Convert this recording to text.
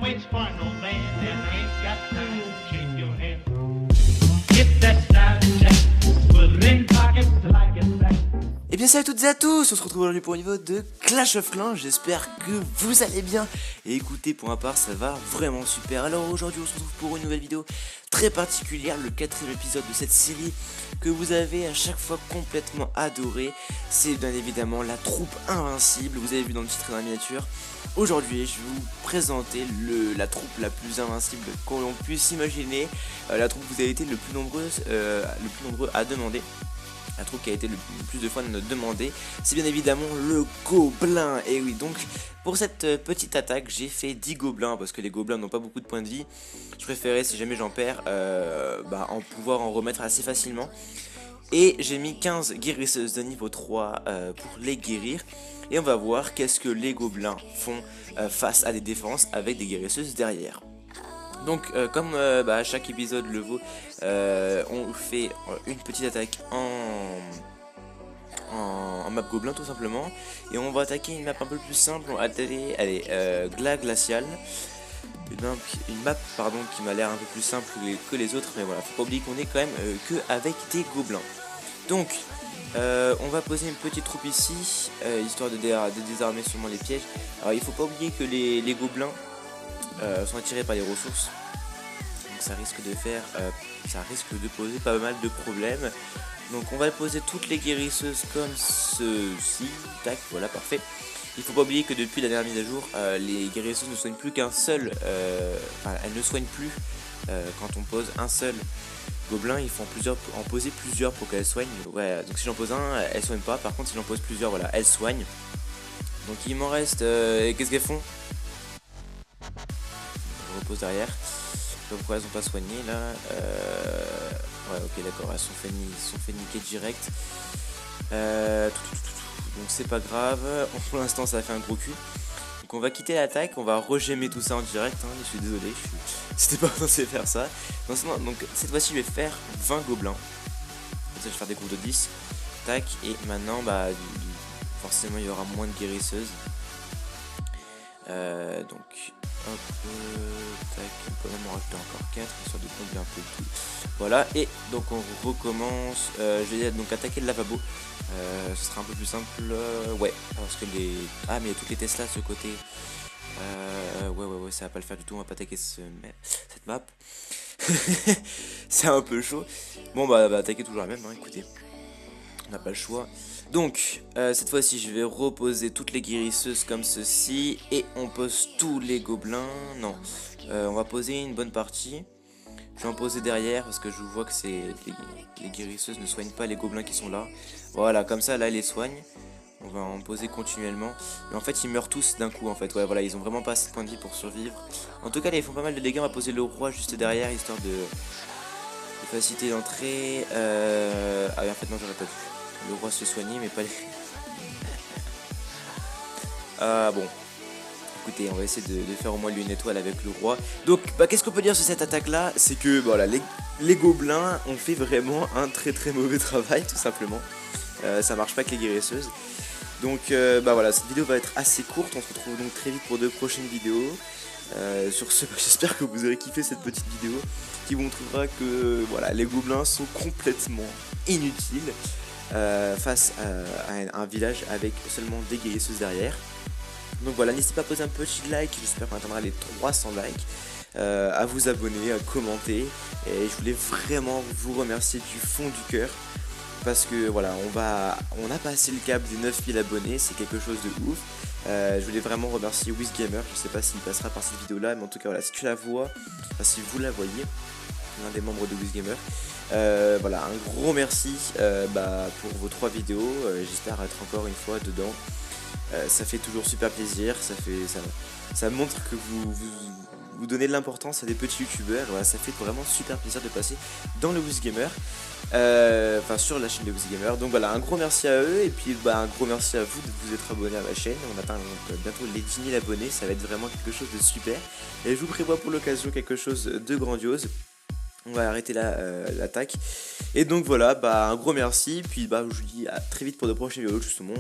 waits for no man and ain't got time to shake your hand. Get that style check, put it in pockets till I get back. Et bien salut à toutes et à tous, on se retrouve aujourd'hui pour un niveau de Clash of Clans, j'espère que vous allez bien. Et écoutez, pour ma part ça va vraiment super. Alors aujourd'hui on se retrouve pour une nouvelle vidéo très particulière, le 4e épisode de cette série que vous avez à chaque fois complètement adoré. C'est bien évidemment la troupe invincible, vous avez vu dans le titre et dans la miniature. Aujourd'hui je vais vous présenter la troupe la plus invincible qu'on puisse imaginer, la troupe que vous avez été le plus nombreux à demander. La troupe qui a été le plus de fois demandée, c'est bien évidemment le gobelin. Et oui, donc pour cette petite attaque, j'ai fait 10 gobelins parce que les gobelins n'ont pas beaucoup de points de vie. Je préférais, si jamais j'en perds, en pouvoir en remettre assez facilement. Et j'ai mis 15 guérisseuses de niveau 3 pour les guérir. Et on va voir qu'est-ce que les gobelins font face à des défenses avec des guérisseuses derrière. Donc comme à chaque épisode le vaut, on fait une petite attaque en map gobelin tout simplement. Et on va attaquer une map un peu plus simple, on va attaquer glacial. Une map qui m'a l'air un peu plus simple que les autres, mais voilà, faut pas oublier qu'on est quand même que avec des gobelins. Donc on va poser une petite troupe ici, histoire de désarmer sûrement les pièges. Alors il faut pas oublier que les gobelins sont attirés par les ressources, donc ça risque de poser pas mal de problèmes. Donc on va poser toutes les guérisseuses comme ceci, tac, voilà, parfait. Il faut pas oublier que depuis la dernière mise à jour, les guérisseuses ne soignent plus qu'un seul, elles ne soignent plus quand on pose un seul gobelin. Il faut en poser plusieurs pour qu'elles soignent. Ouais, donc si j'en pose un, elles soignent pas. Par contre si j'en pose plusieurs, voilà, elles soignent. Donc il m'en reste, qu'est-ce qu'elles font? Je repose derrière. Je sais pas pourquoi elles ont pas soigné là. Ouais, ok, d'accord, elles sont fait niquer direct. Donc c'est pas grave. Pour l'instant ça a fait un gros cul. Donc on va quitter l'attaque, on va regémer tout ça en direct, hein. Je suis désolé, c'était pas censé faire ça. Donc cette fois-ci je vais faire 20 gobelins. Comme ça je vais faire des groupes de 10. Tac, et maintenant forcément il y aura moins de guérisseuses. Donc hop, tac, on peut même en rajouter encore 4 histoire de combler un peu tout. Voilà, et donc on recommence. Je vais donc attaquer le lavabo. Ce sera un peu plus simple, ouais, parce que mais il y a toutes les Tesla de ce côté. Ouais, ça va pas le faire du tout, on va pas attaquer cette map. C'est un peu chaud. Bon bah attaquer toujours la même, hein, écoutez, on n'a pas le choix. Donc cette fois-ci je vais reposer toutes les guérisseuses comme ceci. Et on pose tous les gobelins. Non, on va poser une bonne partie. Je vais en poser derrière parce que je vois que les guérisseuses ne soignent pas les gobelins qui sont là. Voilà, comme ça là elles les soignent. On va en poser continuellement. Mais en fait ils meurent tous d'un coup en fait. Ouais, voilà, ils ont vraiment pas assez de points de vie pour survivre. En tout cas là ils font pas mal de dégâts. On va poser le roi juste derrière histoire de faciliter l'entrée. Ah oui, en fait non, j'aurais pas dû. Le roi se soigner mais pas les... bon, écoutez, on va essayer de faire au moins une étoile avec le roi. Donc qu'est-ce qu'on peut dire sur cette attaque là? C'est que voilà, les gobelins ont fait vraiment un très mauvais travail tout simplement. Ça marche pas avec les guérisseuses. Donc voilà, cette vidéo va être assez courte. On se retrouve donc très vite pour 2 prochaines vidéos. Sur ce, j'espère que vous aurez kiffé cette petite vidéo qui vous montrera que voilà, les gobelins sont complètement inutiles face à un village avec seulement des guérisseuses derrière. Donc voilà, n'hésitez pas à poser un petit like, j'espère qu'on atteindra les 300 likes, à vous abonner, à commenter. Et je voulais vraiment vous remercier du fond du cœur, parce que voilà, on a passé le cap des 9000 abonnés, c'est quelque chose de ouf. Je voulais vraiment remercier WizGamer, je sais pas s'il passera par cette vidéo là, mais en tout cas voilà, si tu la vois, si vous la voyez, l'un des membres de WizGamer, voilà, un gros merci pour vos 3 vidéos, j'espère être encore une fois dedans. Ça fait toujours super plaisir, ça montre que vous donnez de l'importance à des petits youtubeurs. Voilà, ça fait vraiment super plaisir de passer dans le WizGamer, sur la chaîne de WizGamer. Donc voilà, un gros merci à eux, et puis un gros merci à vous de vous être abonné à ma chaîne. On atteint bientôt les 10 000 abonnés, ça va être vraiment quelque chose de super, et je vous prévois pour l'occasion quelque chose de grandiose. On va arrêter l'attaque. Et donc voilà, un gros merci, puis je vous dis à très vite pour de prochaines vidéos justement.